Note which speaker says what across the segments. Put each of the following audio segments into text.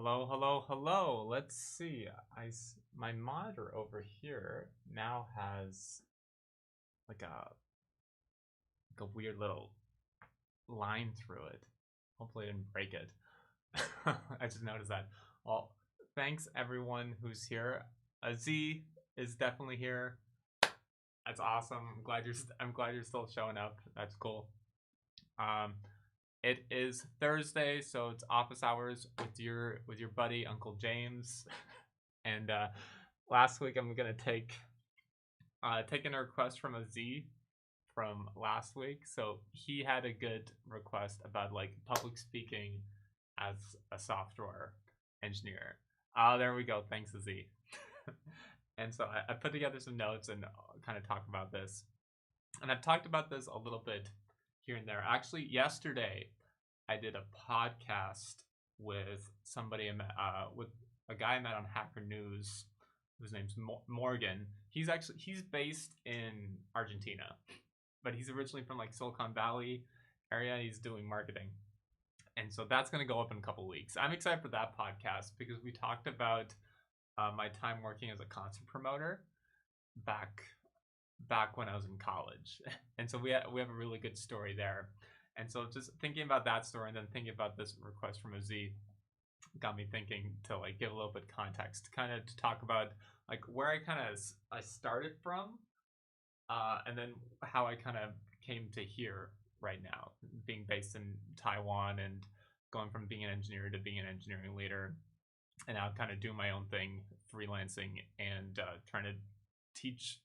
Speaker 1: Hello, hello, hello. Let's see. My monitor over here now has like a weird little line through it. Hopefully, I didn't break it. I just noticed that. Well, thanks everyone who's here. Z is definitely here. That's awesome. I'm glad you're still showing up. That's cool. Um, it is Thursday, so it's office hours with your buddy Uncle James. And last week I'm gonna taking a request from a Z from last week. So he had a good request about like public speaking as a software engineer. There we go. Thanks, Z. And so I put together some notes and kind of talk about this. And I've talked about this a little bit here and there. Actually, yesterday I did a podcast with somebody with a guy I met on Hacker News, whose name's Morgan. He's based in Argentina, but he's originally from like Silicon Valley area. He's doing marketing, and so that's going to go up in a couple weeks. I'm excited for that podcast because we talked about my time working as a concert promoter back when I was in college, and so we have a really good story there. And so just thinking about that story and then thinking about this request from a Z got me thinking to like give a little bit of context, kind of to talk about like where I started from, and then how I kind of came to here right now, being based in Taiwan and going from being an engineer to being an engineering leader, and now kind of doing my own thing, freelancing and trying to teach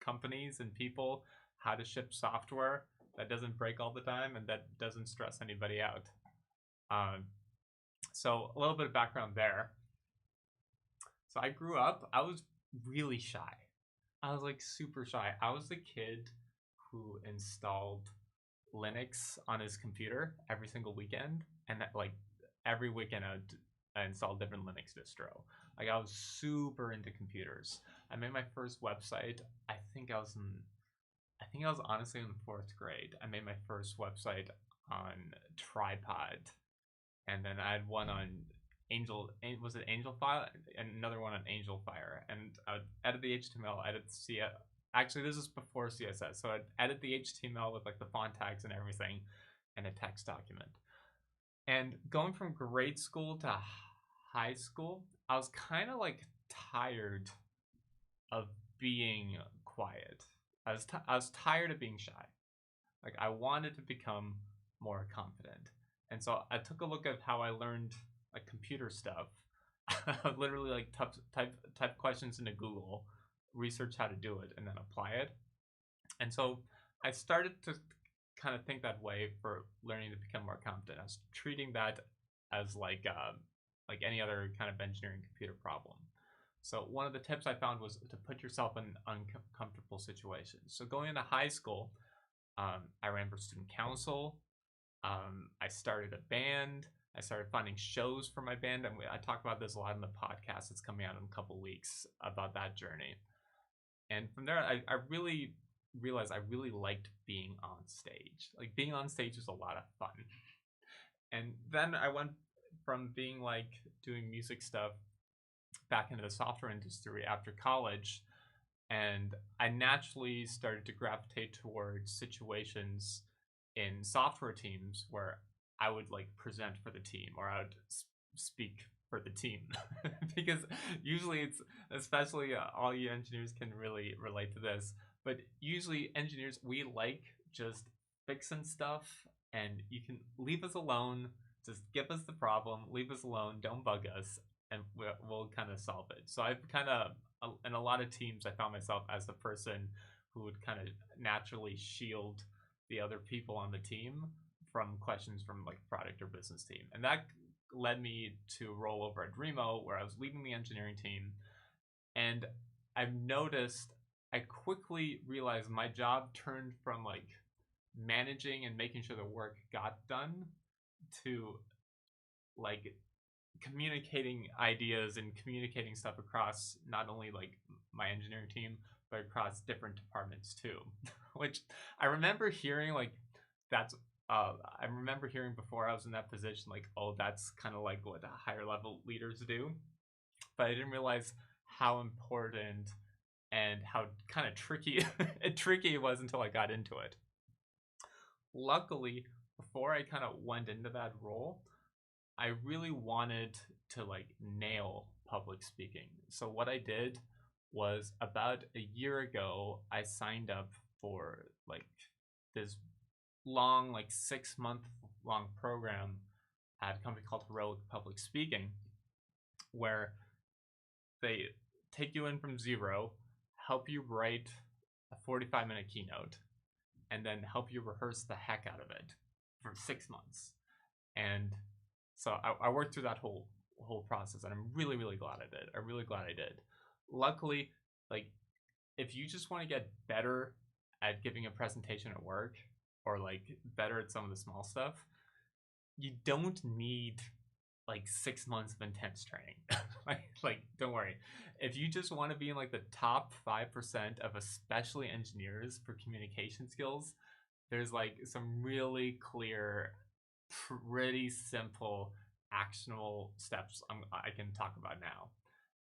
Speaker 1: companies and people how to ship software that doesn't break all the time and that doesn't stress anybody out. So a little bit of background there. So I grew up, I was really shy. I was like super shy. I was the kid who installed Linux on his computer every single weekend, and that, like every weekend I installed a different Linux distro. Like I was super into computers. I made my first website. I think I was honestly in fourth grade. I made my first website on Tripod, and then I had one on was it Angel File, and another one on Angel Fire, and I would edit the HTML, edit the CS. Actually, this is before CSS, so I'd edit the HTML with like the font tags and everything, and a text document. And going from grade school to high school, I was kind of like tired of being quiet. I was tired of being shy. Like I wanted to become more confident. And so I took a look at how I learned like computer stuff. Literally like type questions into Google, research how to do it, and then apply it. And so I started to kind of think that way for learning to become more confident. I was treating that as like any other kind of engineering computer problem. So one of the tips I found was to put yourself in uncomfortable situations. So going into high school, I ran for student council. I started a band. I started finding shows for my band, and I talk about this a lot in the podcast that's coming out in a couple weeks about that journey. And from there, I really realized I really liked being on stage. Like being on stage is a lot of fun. And then I went from being like doing music stuff back into the software industry after college, and I naturally started to gravitate towards situations in software teams where I would like present for the team or I would speak for the team because usually it's especially all you engineers can really relate to this, but usually engineers we like just fixing stuff, and you can leave us alone, just give us the problem, leave us alone, don't bug us, and we'll kind of solve it. So I've kind of in a lot of teams I found myself as the person who would kind of naturally shield the other people on the team from questions from like product or business team. And that led me to roll over at Remo, where I was leading the engineering team. And I've noticed I quickly realized my job turned from like managing and making sure the work got done to like communicating ideas and communicating stuff across not only like my engineering team but across different departments too. Which I remember hearing like that's I remember hearing before I was in that position, like, oh, that's kind of like what higher level leaders do. But I didn't realize how important and how kind of tricky tricky it was until I got into it. Luckily, before I kind of went into that role, I really wanted to like nail public speaking. So what I did was about a year ago, I signed up for like this long, like 6 month long program at a company called Heroic Public Speaking, where they take you in from zero, help you write a 45-minute keynote, and then help you rehearse the heck out of it for 6 months. And so I worked through that whole process, and I'm really, really glad I did. I'm really glad I did. Luckily, like, if you just want to get better at giving a presentation at work, or like better at some of the small stuff, you don't need like 6 months of intense training. like don't worry. If you just want to be in like the top 5% of especially engineers for communication skills, there's like some really clear, pretty simple, actionable steps I can talk about now.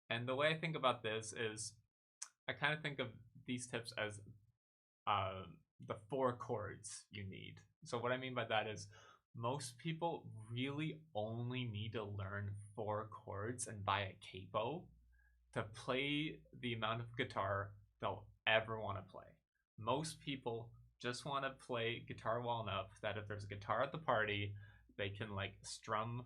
Speaker 1: And the way I think about this is I kind of think of these tips as the 4 chords you need. So what I mean by that is most people really only need to learn 4 chords and buy a capo to play the amount of guitar they'll ever want to play. Most people just want to play guitar well enough that if there's a guitar at the party, they can like strum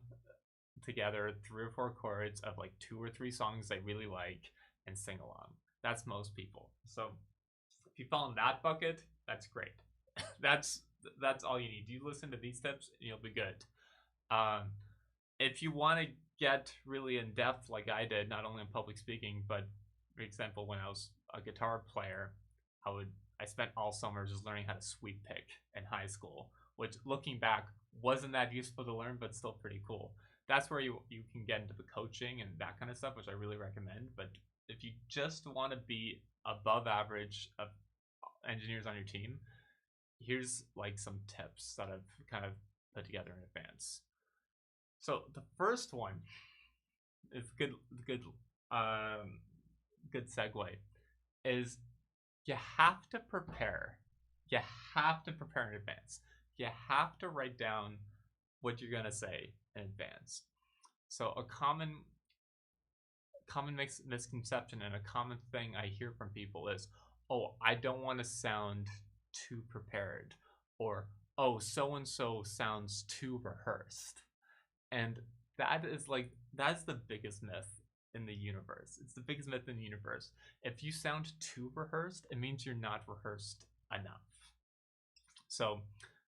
Speaker 1: together 3 or 4 chords of like 2 or 3 songs they really like and sing along. That's most people. So if you fall in that bucket, that's great. that's all you need. You listen to these tips and you'll be good. If you want to get really in depth like I did, not only in public speaking, but for example, when I was a guitar player, I spent all summer just learning how to sweep pick in high school, which looking back wasn't that useful to learn, but still pretty cool. That's where you can get into the coaching and that kind of stuff, which I really recommend. But if you just want to be above average of engineers on your team, here's like some tips that I've kind of put together in advance. So the first one is good segue is you have to prepare. You have to prepare in advance. You have to write down what you're gonna say in advance. So a common misconception and a common thing I hear from people is, oh, I don't want to sound too prepared, or oh, so and so sounds too rehearsed. And that's the biggest myth in the universe. It's the biggest myth in the universe. If you sound too rehearsed, it means you're not rehearsed enough. So,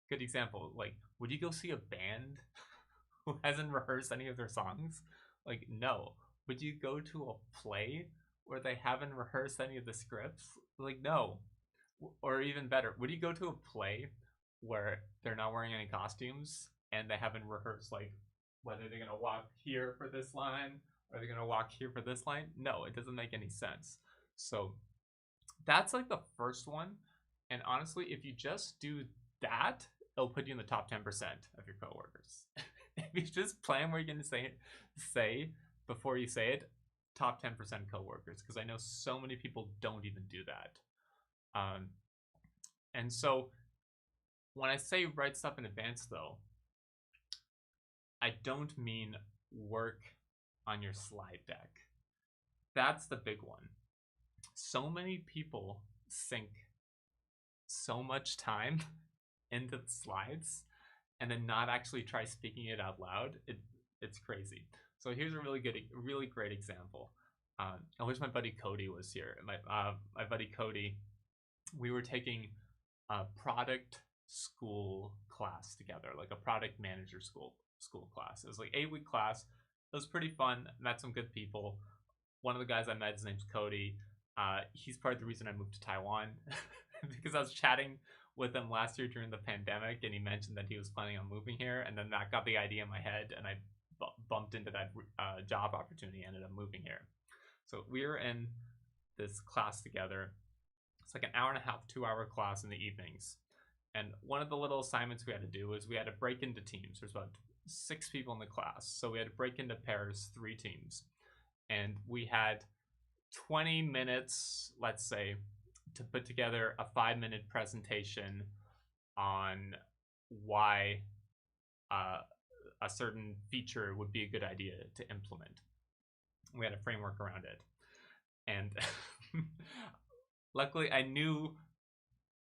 Speaker 1: good example, like, would you go see a band who hasn't rehearsed any of their songs? Like, no. Would you go to a play where they haven't rehearsed any of the scripts? Like, no. Or even better, would you go to a play where they're not wearing any costumes and they haven't rehearsed, like, whether they're going to walk here for this line or they're going to walk here for this line? No, it doesn't make any sense. So that's like the first one. And honestly, if you just do that, it'll put you in the top 10% of your coworkers. If you just plan where you're going to say before you say it, top 10% coworkers, because I know so many people don't even do that. And so when I say write stuff in advance, though, I don't mean work on your slide deck. That's the big one. So many people sink so much time into the slides and then not actually try speaking it out loud. It's crazy. So here's a really great example. I wish my buddy Cody was here. My buddy Cody, we were taking a product school class together, like a product manager school class. It was like 8-week class. It was pretty fun. Met some good people. One of the guys I met, his name's Cody. He's part of the reason I moved to Taiwan because I was chatting with him last year during the pandemic, and he mentioned that he was planning on moving here, and then that got the idea in my head, and I bumped into that job opportunity, ended up moving here. So we were in this class together. It's like an hour and a half, 2-hour class in the evenings. And one of the little assignments we had to do was we had to break into teams. There's about 6 people in the class, so we had to break into pairs, 3 teams, and we had 20 minutes, let's say, to put together a 5-minute presentation on why a certain feature would be a good idea to implement. We had a framework around it, and luckily I knew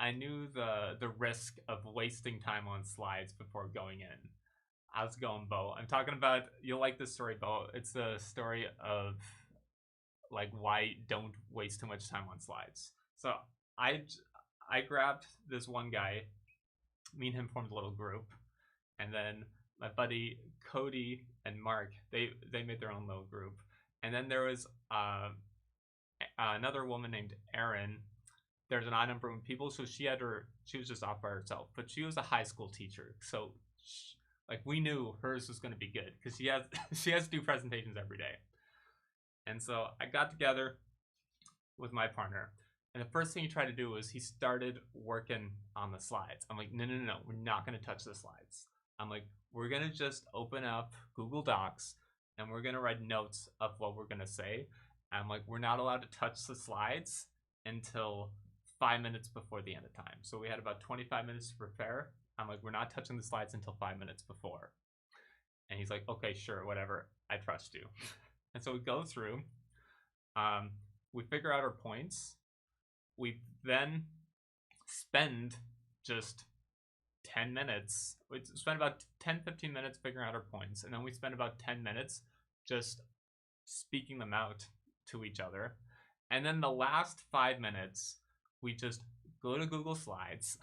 Speaker 1: the risk of wasting time on slides before going in. How's it going, Bo? I'm talking about, you'll like this story, Bo. It's the story of like why don't waste too much time on slides. So I grabbed this one guy. Me and him formed a little group, and then my buddy Cody and Mark, they made their own little group, and then there was another woman named Erin. There's an odd number of people, so she was just off by herself, but she was a high school teacher, so like we knew hers was going to be good because she has to do presentations every day. And so I got together with my partner, and the first thing he tried to do was he started working on the slides. I'm like, no, we're not going to touch the slides. I'm like, we're going to just open up Google Docs and we're going to write notes of what we're going to say. I'm like, we're not allowed to touch the slides until 5 minutes before the end of time. So we had about 25 minutes to prepare. I'm like, we're not touching the slides until 5 minutes before. And he's like, okay, sure, whatever. I trust you. And so we go through, we figure out our points. We then spend just 10 minutes. We spend about 10-15 minutes figuring out our points. And then we spend about 10 minutes just speaking them out to each other. And then the last 5 minutes, we just go to Google Slides,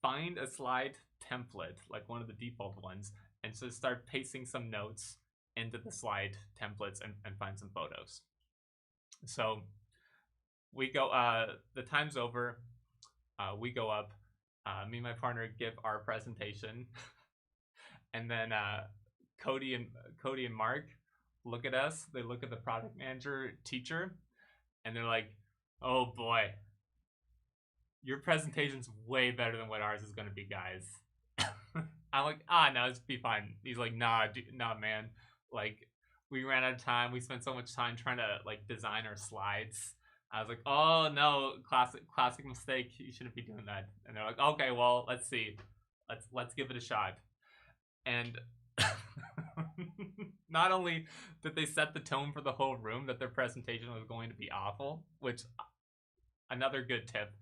Speaker 1: find a slide template, like one of the default ones, and so start pasting some notes into the slide templates and find some photos. So we go, the time's over, we go up, me and my partner give our presentation, and then Cody and Mark look at us, they look at the product manager teacher, and they're like, oh boy, your presentation's way better than what ours is going to be, guys. I'm like, no, it's be fine. He's like, nah, man. Like, we ran out of time. We spent so much time trying to like design our slides. I was like, oh no, classic mistake. You shouldn't be doing that. And they're like, okay, well, let's see. Let's give it a shot. And not only did they set the tone for the whole room that their presentation was going to be awful, which another good tip,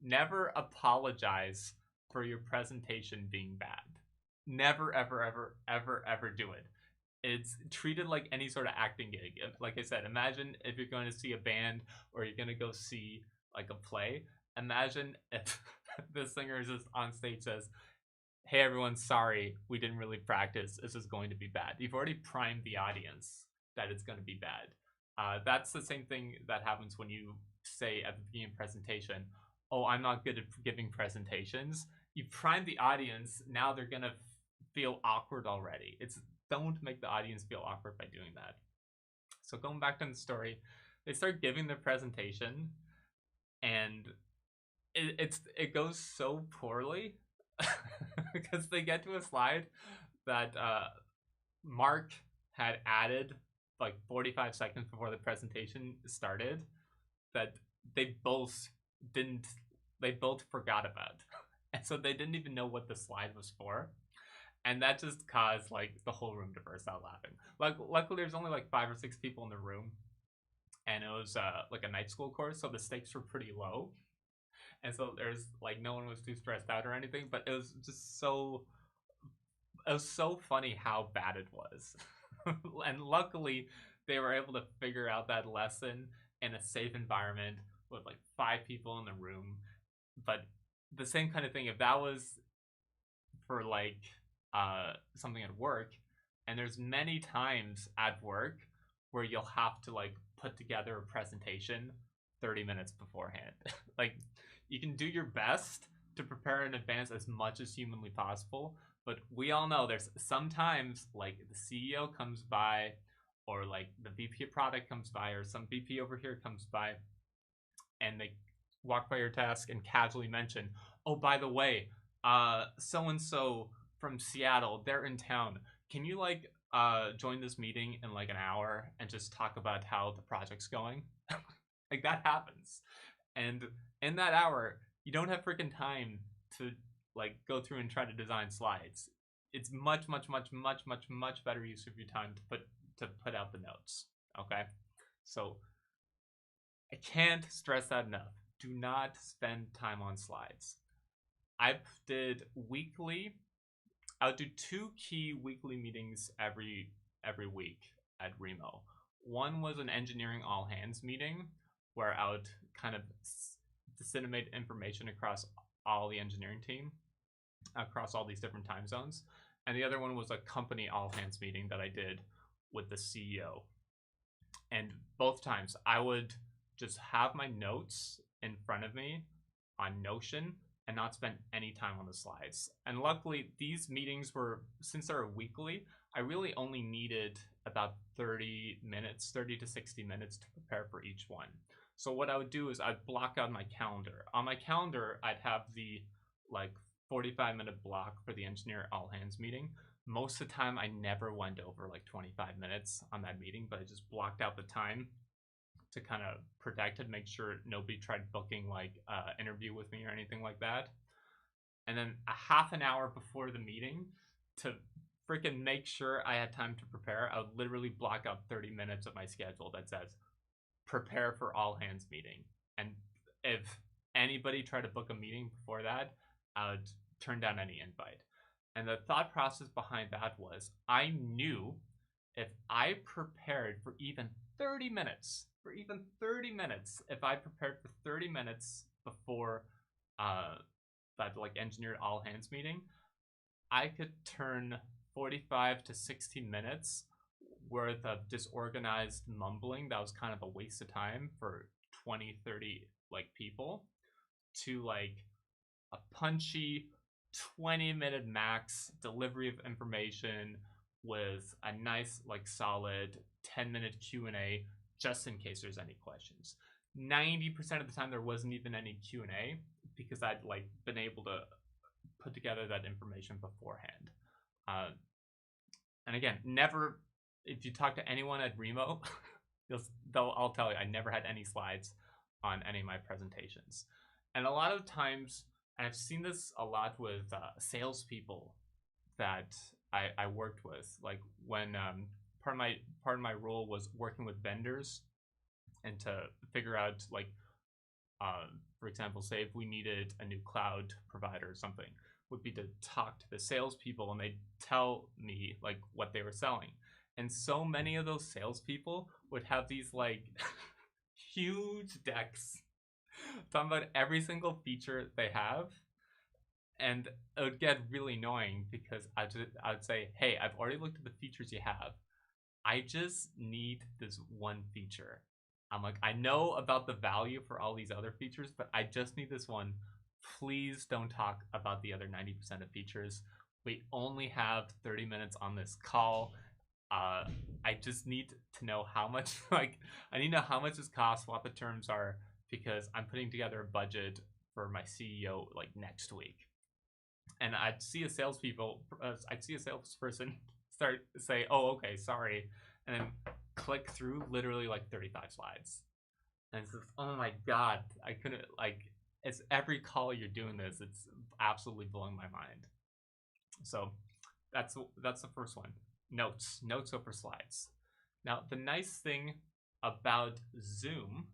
Speaker 1: never apologize for your presentation being bad. Never, ever do it. It's treated like any sort of acting gig. Like I said, imagine if you're going to see a band or you're going to go see like a play. Imagine if the singer is just on stage says, hey everyone, sorry, we didn't really practice. This is going to be bad. You've already primed the audience that it's going to be bad. That's the same thing that happens when you say at the beginning of presentation, oh, I'm not good at giving presentations. You prime the audience, now they're going to feel awkward already. Don't make the audience feel awkward by doing that. So going back to the story, they start giving their presentation, and it goes so poorly because they get to a slide that Mark had added like 45 seconds before the presentation started that they both forgot about. And so they didn't even know what the slide was for. And that just caused like the whole room to burst out laughing. Like, luckily there's only like 5 or 6 people in the room, and it was like a night school course, so the stakes were pretty low. And so there's like no one was too stressed out or anything, but it was just so funny how bad it was. And luckily they were able to figure out that lesson in a safe environment with like 5 people in the room. But the same kind of thing, if that was for like something at work, and there's many times at work where you'll have to like put together a presentation 30 minutes beforehand. Like, you can do your best to prepare in advance as much as humanly possible, but we all know there's sometimes like the CEO comes by, or like the VP of product comes by, or some VP over here comes by, and they walk by your desk and casually mention, oh, by the way, so and so from Seattle, they're in town. Can you like join this meeting in like an hour and just talk about how the project's going? Like that happens. And in that hour, you don't have freaking time to like go through and try to design slides. It's much, much, much, much, much, much better use of your time to put out the notes. Okay? So I can't stress that enough. Do not spend time on slides. I did weekly. I would do 2 key weekly meetings every week at Remo. One was an engineering all hands meeting where I would kind of disseminate information across all the engineering team, across all these different time zones. And the other one was a company all hands meeting that I did with the CEO. And both times I would just have my notes in front of me on Notion and not spend any time on the slides. And luckily, these meetings were, since they're weekly, I really only needed about 30 minutes, 30 to 60 minutes to prepare for each one. So what I would do is I'd block out my calendar. On my calendar, I'd have the like 45-minute block for the engineer all hands meeting. Most of the time, I never went over like 25 minutes on that meeting, but I just blocked out the time to kind of protect it, make sure nobody tried booking like interview with me or anything like that. And then a half an hour before the meeting, to freaking make sure I had time to prepare, I would literally block out 30 minutes of my schedule that says prepare for all hands meeting. And if anybody tried to book a meeting before that, I would turn down any invite. And the thought process behind that was I knew if I prepared for even 30 minutes, if I prepared for 30 minutes before that like engineered all hands meeting, I could turn 45 to 60 minutes worth of disorganized mumbling that was kind of a waste of time for 20, 30 like people to like a punchy 20-minute max delivery of information with a nice like solid 10-minute Q&A just in case there's any questions. 90% of the time there wasn't even any Q&A because I'd like been able to put together that information beforehand. And again, never, if you talk to anyone at Remo, I'll tell you, I never had any slides on any of my presentations. And a lot of times, and I've seen this a lot with salespeople that I worked with, like when part of my role was working with vendors and to figure out like, for example, say if we needed a new cloud provider or something, would be to talk to the salespeople and they'd tell me like what they were selling. And so many of those salespeople would have these like huge decks talking about every single feature they have. And it would get really annoying because I'd say, hey, I've already looked at the features you have. I just need this one feature. I'm like, I know about the value for all these other features, but I just need this one. Please don't talk about the other 90% of features. We only have 30 minutes on this call. I just need to know how much, like, I need to know how much this costs, what the terms are, because I'm putting together a budget for my CEO like next week. And I'd see a salesperson say, "Oh, okay, sorry," and then click through literally like 35 slides. And it's just, oh my god, I couldn't like. It's every call you're doing this. It's absolutely blowing my mind. So that's the first one. Notes over slides. Now the nice thing about Zoom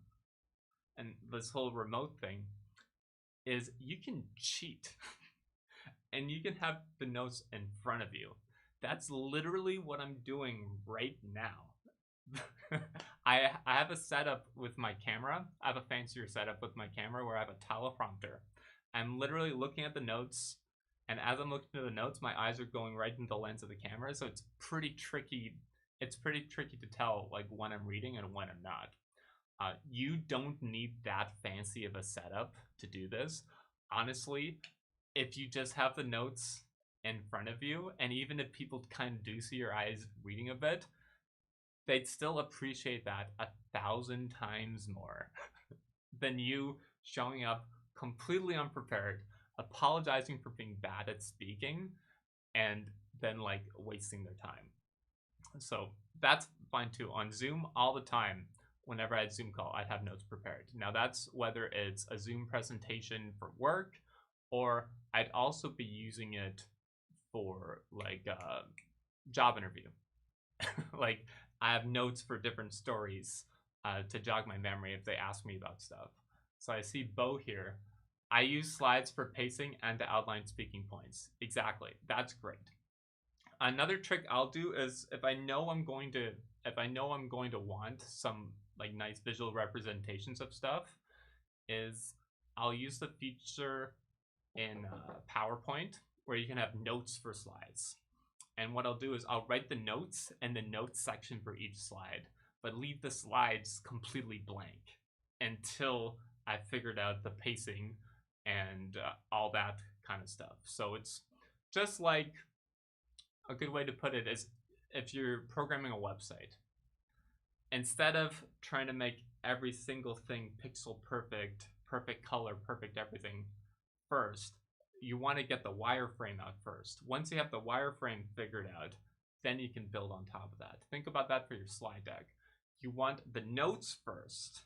Speaker 1: and this whole remote thing is you can cheat. And you can have the notes in front of you. That's literally what I'm doing right now. I have a setup with my camera. I have a fancier setup with my camera where I have a teleprompter. I'm literally looking at the notes, and as I'm looking at the notes, my eyes are going right into the lens of the camera, so it's pretty tricky. It's pretty tricky to tell like when I'm reading and when I'm not. You don't need that fancy of a setup to do this. Honestly, if you just have the notes in front of you, and even if people kind of do see your eyes reading a bit, they'd still appreciate that 1,000 times more than you showing up completely unprepared, apologizing for being bad at speaking and then like wasting their time. So that's fine too. On Zoom, all the time, whenever I had Zoom call, I'd have notes prepared. Now that's whether it's a Zoom presentation for work, or I'd also be using it for like a job interview. Like I have notes for different stories to jog my memory if they ask me about stuff. So I see Bo here. I use slides for pacing and to outline speaking points. Exactly. That's great. Another trick I'll do is if I know I'm going to want some like nice visual representations of stuff, is I'll use the feature in PowerPoint where you can have notes for slides. And what I'll do is I'll write the notes and the notes section for each slide, but leave the slides completely blank until I figured out the pacing and all that kind of stuff. So it's just like, a good way to put it is if you're programming a website, instead of trying to make every single thing pixel perfect, perfect color, perfect everything first, you want to get the wireframe out first. Once you have the wireframe figured out, then you can build on top of that. Think about that for your slide deck. You want the notes first,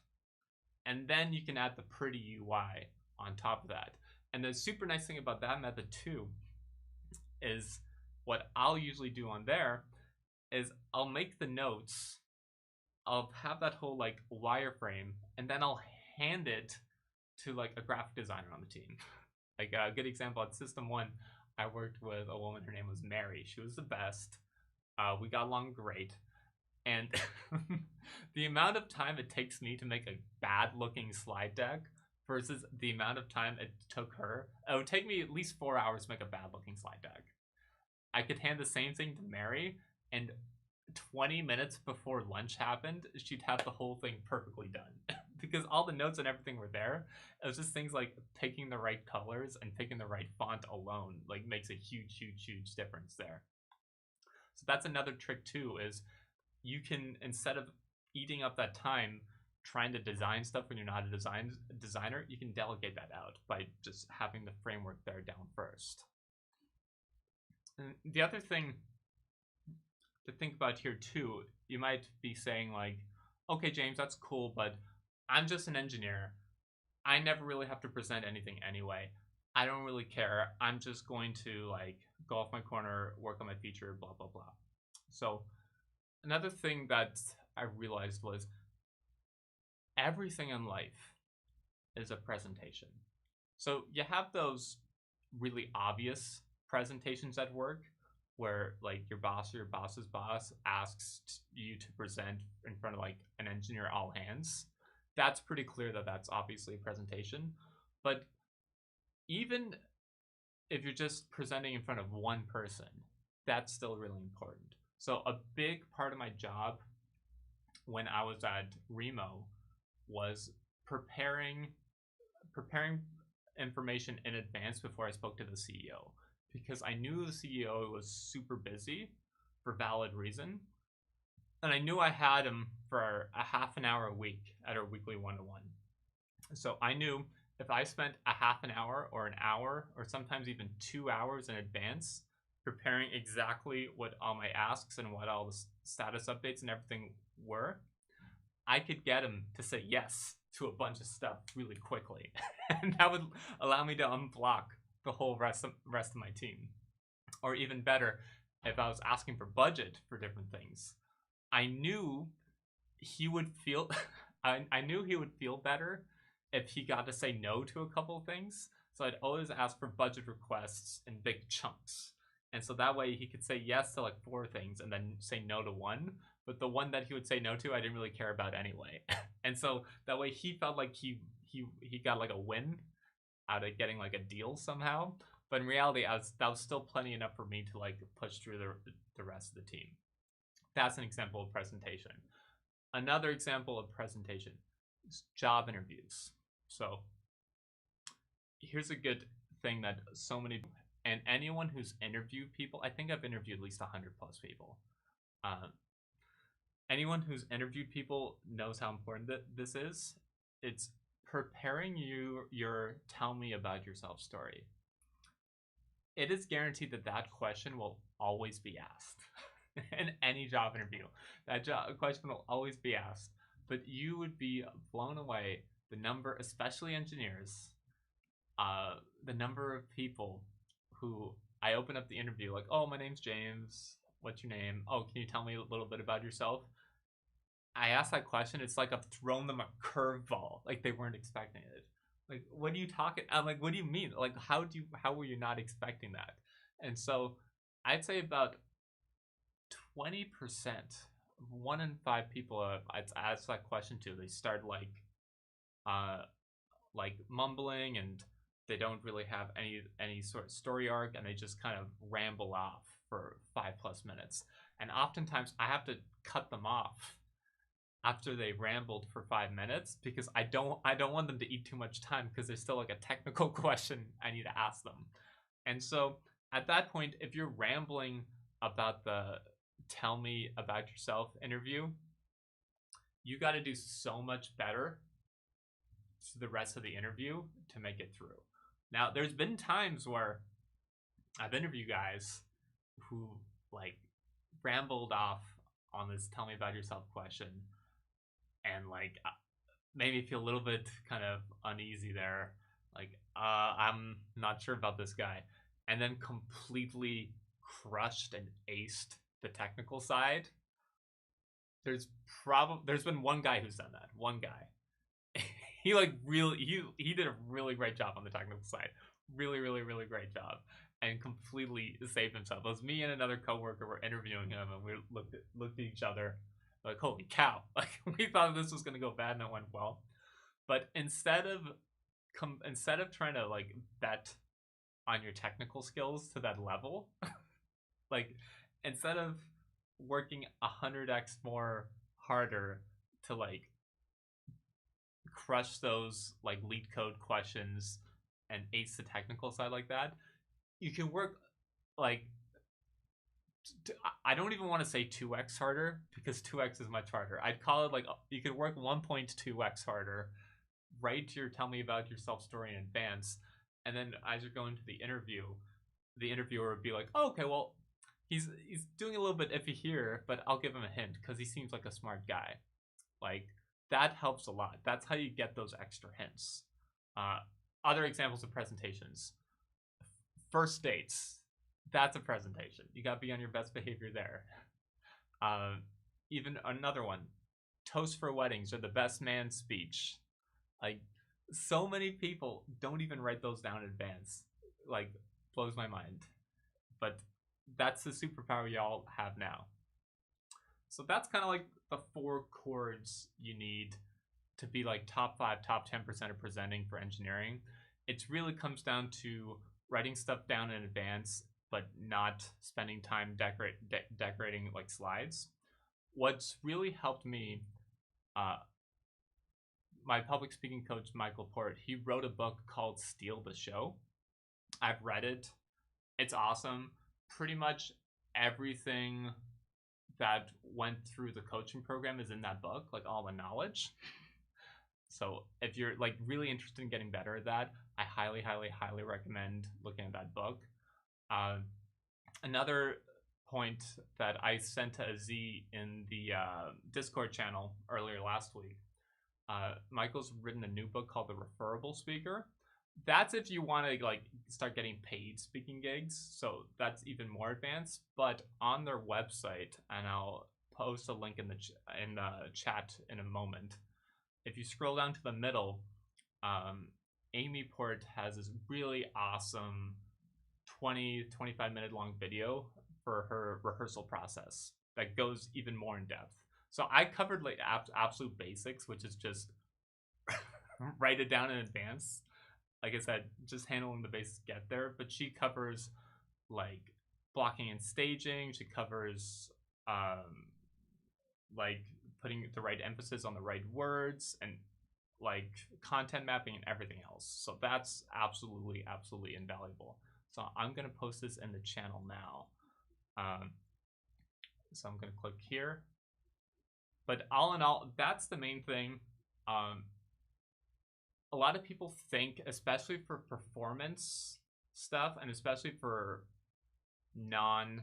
Speaker 1: and then you can add the pretty UI on top of that. And the super nice thing about that method too is what I'll usually do on there is I'll make the notes, I'll have that whole like wireframe, and then I'll hand it to like a graphic designer on the team. Like a good example at System 1, I worked with a woman, her name was Mary. She was the best. We got along great. And the amount of time it takes me to make a bad looking slide deck versus the amount of time it took her, it would take me at least 4 hours to make a bad looking slide deck. I could hand the same thing to Mary, and 20 minutes before lunch happened, she'd have the whole thing perfectly done. Because all the notes and everything were there. It was just things like picking the right colors and picking the right font alone like makes a huge difference there. So that's another trick too, is you can, instead of eating up that time trying to design stuff when you're not a designer, you can delegate that out by just having the framework there down first. And the other thing to think about here too, you might be saying like, okay, James, that's cool, but I'm just an engineer. I never really have to present anything anyway. I don't really care. I'm just going to like go off my corner, work on my feature, blah, blah, blah. So another thing that I realized was everything in life is a presentation. So you have those really obvious presentations at work where like your boss or your boss's boss asks you to present in front of like an engineer all hands. That's pretty clear that that's obviously a presentation. But even if you're just presenting in front of one person, that's still really important. So a big part of my job when I was at Remo was preparing information in advance before I spoke to the CEO, because I knew the CEO was super busy for valid reason, and I knew I had him for a half an hour a week at our weekly one-to-one. So I knew if I spent a half an hour or an hour or sometimes even 2 hours in advance preparing exactly what all my asks and what all the status updates and everything were, I could get him to say yes to a bunch of stuff really quickly. And that would allow me to unblock the whole rest of my team. Or even better, if I was asking for budget for different things, I knew he would feel I knew he would feel better if he got to say no to a couple of things. So I'd always ask for budget requests in big chunks. And so that way he could say yes to like 4 things and then say no to one. But the one that he would say no to, I didn't really care about anyway. And so that way he felt like he got like a win out of getting like a deal somehow. But in reality, that was still plenty enough for me to like push through the rest of the team. That's an example of presentation. Another example of presentation is job interviews. So here's a good thing that so many, and anyone who's interviewed people, I think I've interviewed at least 100 plus people. Anyone who's interviewed people knows how important this is. It's preparing your tell me about yourself story. it is guaranteed that that question will always be asked in any job interview. That question will always be asked, but you would be blown away the number, especially engineers, the number of people who I open up the interview like, oh, my name's James. What's your name? Oh, can you tell me a little bit about yourself? I asked that question. It's like I've thrown them a curveball, like they weren't expecting it. Like, what are you talking? I'm like, what do you mean? Like, how were you not expecting that? And so, I'd say about 20%, 1 in 5 people I'd ask that question to, they start uh, like mumbling, and they don't really have any sort of story arc, and they just kind of ramble off for 5+ minutes. And oftentimes, I have to cut them off after they rambled for 5 minutes because I don't want them to eat too much time because there's still like a technical question I need to ask them. And so at that point, if you're rambling about the tell me about yourself interview, you got to do so much better to the rest of the interview to make it through. Now, there's been times where I've interviewed guys who like rambled off on this tell me about yourself question and like made me feel a little bit kind of uneasy there. Like, I'm not sure about this guy. And then completely crushed and aced the technical side. There's been one guy who's done that. One guy. He like really he did a really great job on the technical side. Really, really, really great job. And completely saved himself. It was me and another coworker were interviewing him, and we looked at each other like, holy cow. Like, we thought this was gonna go bad, and it went well. But instead of trying to like bet on your technical skills to that level, like instead of working 100x more harder to like crush those like lead code questions and ace the technical side like that, you can work like I don't even want to say 2x harder because 2x is much harder. I'd call it like you could work 1.2x harder. Write your tell me about yourself story in advance, and then as you're going to the interview, the interviewer would be like, oh, okay, well, he's doing a little bit iffy here, but I'll give him a hint because he seems like a smart guy. Like, that helps a lot. That's how you get those extra hints. Other examples of presentations. First dates. That's a presentation. You got to be on your best behavior there. Even another one. Toast for weddings or the best man speech. Like, so many people don't even write those down in advance. Like, blows my mind. But that's the superpower y'all have now. So that's kind of like the 4 chords you need to be like top 5, top 10% of presenting for engineering. It really comes down to writing stuff down in advance, but not spending time decorating like slides. What's really helped me, my public speaking coach, Michael Port, he wrote a book called Steal the Show. I've read it. It's awesome. Pretty much everything that went through the coaching program is in that book, like all the knowledge. So if you're like really interested in getting better at that, I highly, highly, highly recommend looking at that book. Another point that I sent to Aziz in the Discord channel earlier last week, Michael's written a new book called The Referable Speaker. That's if you want to like start getting paid speaking gigs, so that's even more advanced. But on their website, and I'll post a link in the chat in a moment. If you scroll down to the middle, Amy Port has this really awesome 20-25 minute long video for her rehearsal process that goes even more in depth. So I covered like absolute basics, which is just write it down in advance. Like I said, just handling the basics to get there. But she covers like blocking and staging. She covers like putting the right emphasis on the right words and like content mapping and everything else. So that's absolutely, absolutely invaluable. So I'm going to post this in the channel now. So I'm going to click here. But all in all, that's the main thing. A lot of people think, especially for performance stuff, and especially for non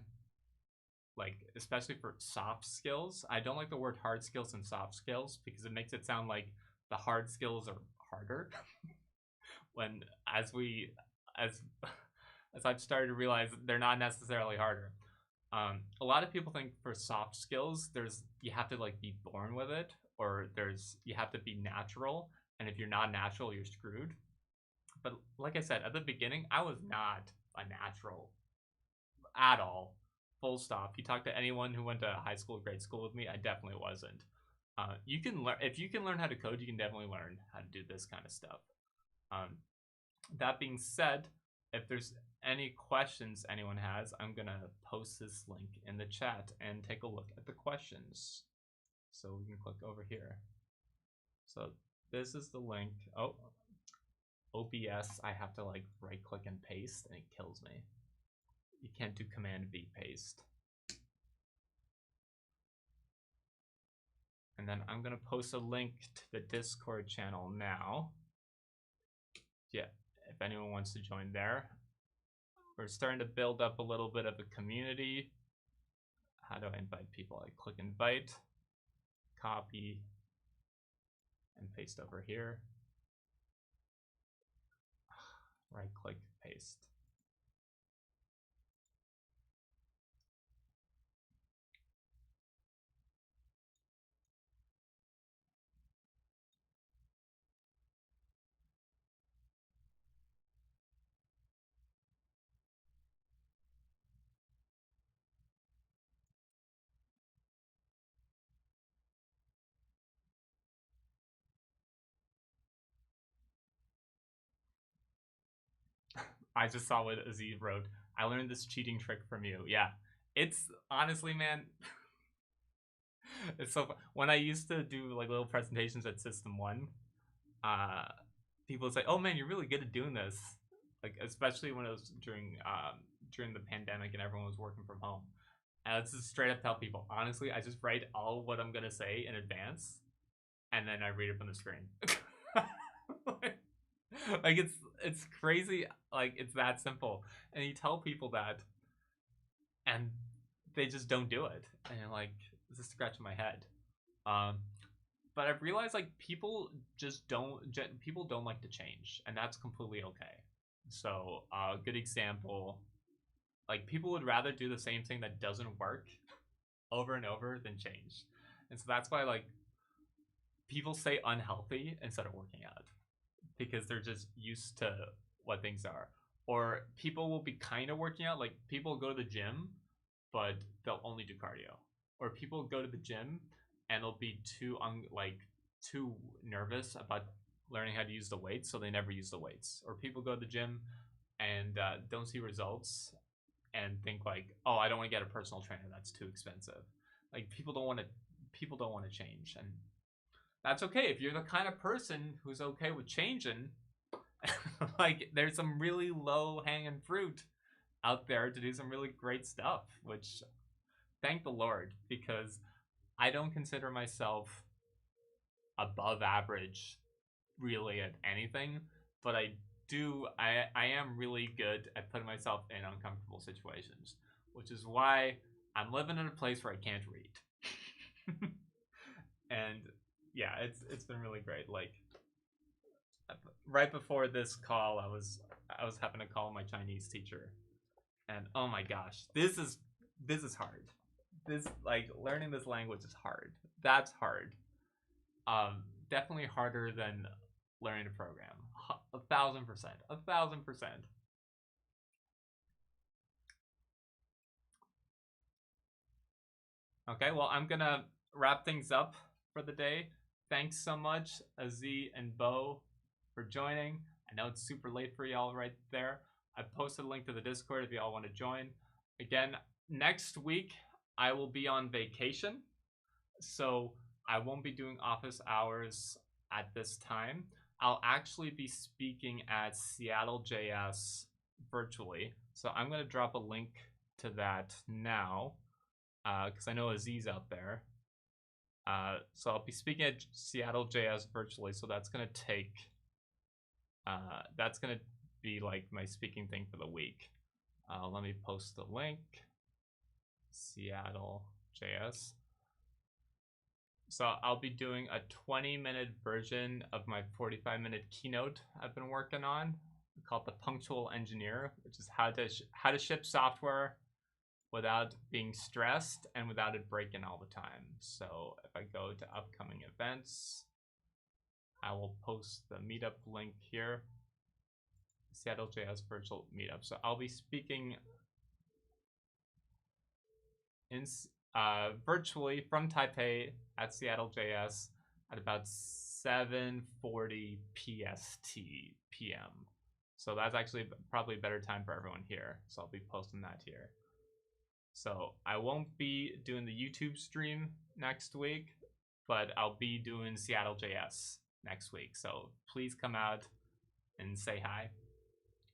Speaker 1: like especially for soft skills. I don't like the word hard skills and soft skills because it makes it sound like the hard skills are harder. When as as I've started to realize they're not necessarily harder. A lot of people think for soft skills, there's you have to like be born with it, or there's you have to be natural, and if you're not natural, you're screwed. But like I said at the beginning, I was not a natural at all. Full stop. You talk to anyone who went to high school, grade school with me, I definitely wasn't. You can learn if you can learn how to code, you can definitely learn how to do this kind of stuff. Um, that being said, if there's any questions anyone has, I'm gonna post this link in the chat and take a look at the questions. So we can click over here. So this is the link. Oh, OBS, I have to like right click and paste and it kills me. You can't do Command V paste. And then I'm gonna post a link to the Discord channel now. Yeah, if anyone wants to join there. We're starting to build up a little bit of a community. How do I invite people? I click invite, copy, and paste over here. Right click, paste. I just saw what Aziz wrote. I learned this cheating trick from you. Yeah, it's honestly, man, it's so fun. When I used to do like little presentations at System 1, uh, people would say, "Oh man, you're really good at doing this." Like especially when it was during the pandemic and everyone was working from home. And let's just straight up tell people, honestly, I just write all what I'm gonna say in advance, and then I read it from the screen. like it's crazy. Like it's that simple, and you tell people that, and they just don't do it, and you're like, this is scratching my head. Um, but I've realized like people don't like to change, and that's completely okay. So a good example, like people would rather do the same thing that doesn't work over and over than change, and so that's why like people say unhealthy instead of working out because they're just used to what things are. Or people will be kind of working out, like people go to the gym, but they'll only do cardio. Or people go to the gym and they'll be too nervous about learning how to use the weights, so they never use the weights. Or people go to the gym and don't see results and think like, oh, I don't want to get a personal trainer, that's too expensive. Like people don't want to change, and that's okay if you're the kind of person who's okay with changing. Like there's some really low hanging fruit out there to do some really great stuff, which thank the Lord, because I don't consider myself above average really at anything, but I am really good at putting myself in uncomfortable situations, which is why I'm living in a place where I can't read. And yeah, it's been really great. Like right before this call, I was having to call my Chinese teacher, and oh my gosh, this is hard. This like learning this language is hard. That's hard. Definitely harder than learning a program. 1,000%. 1,000%. Okay, well, I'm gonna wrap things up for the day. Thanks so much, Aziz and Bo, for joining. I know it's super late for y'all right there. I posted a link to the Discord if y'all want to join. Again, next week I will be on vacation, so I won't be doing office hours at this time. I'll actually be speaking at Seattle JS virtually, so I'm going to drop a link to that now because I know Aziz out there. So I'll be speaking at Seattle JS virtually, so that's going to be like my speaking thing for the week. Let me post the link. Seattle JS. So I'll be doing a 20-minute version of my 45-minute keynote I've been working on, called the Punctual Engineer, which is how to ship software without being stressed and without it breaking all the time. So if I go to upcoming events, I will post the meetup link here, Seattle JS Virtual Meetup. So I'll be speaking in virtually from Taipei at Seattle JS at about 7:40 PST PM. So that's actually probably a better time for everyone here. So I'll be posting that here. So I won't be doing the YouTube stream next week, but I'll be doing Seattle JS next week. So please come out and say hi.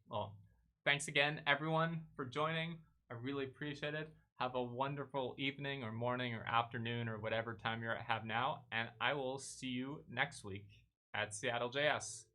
Speaker 1: Well, thanks again, everyone, for joining. I really appreciate it. Have a wonderful evening or morning or afternoon or whatever time you have now. And I will see you next week at Seattle JS.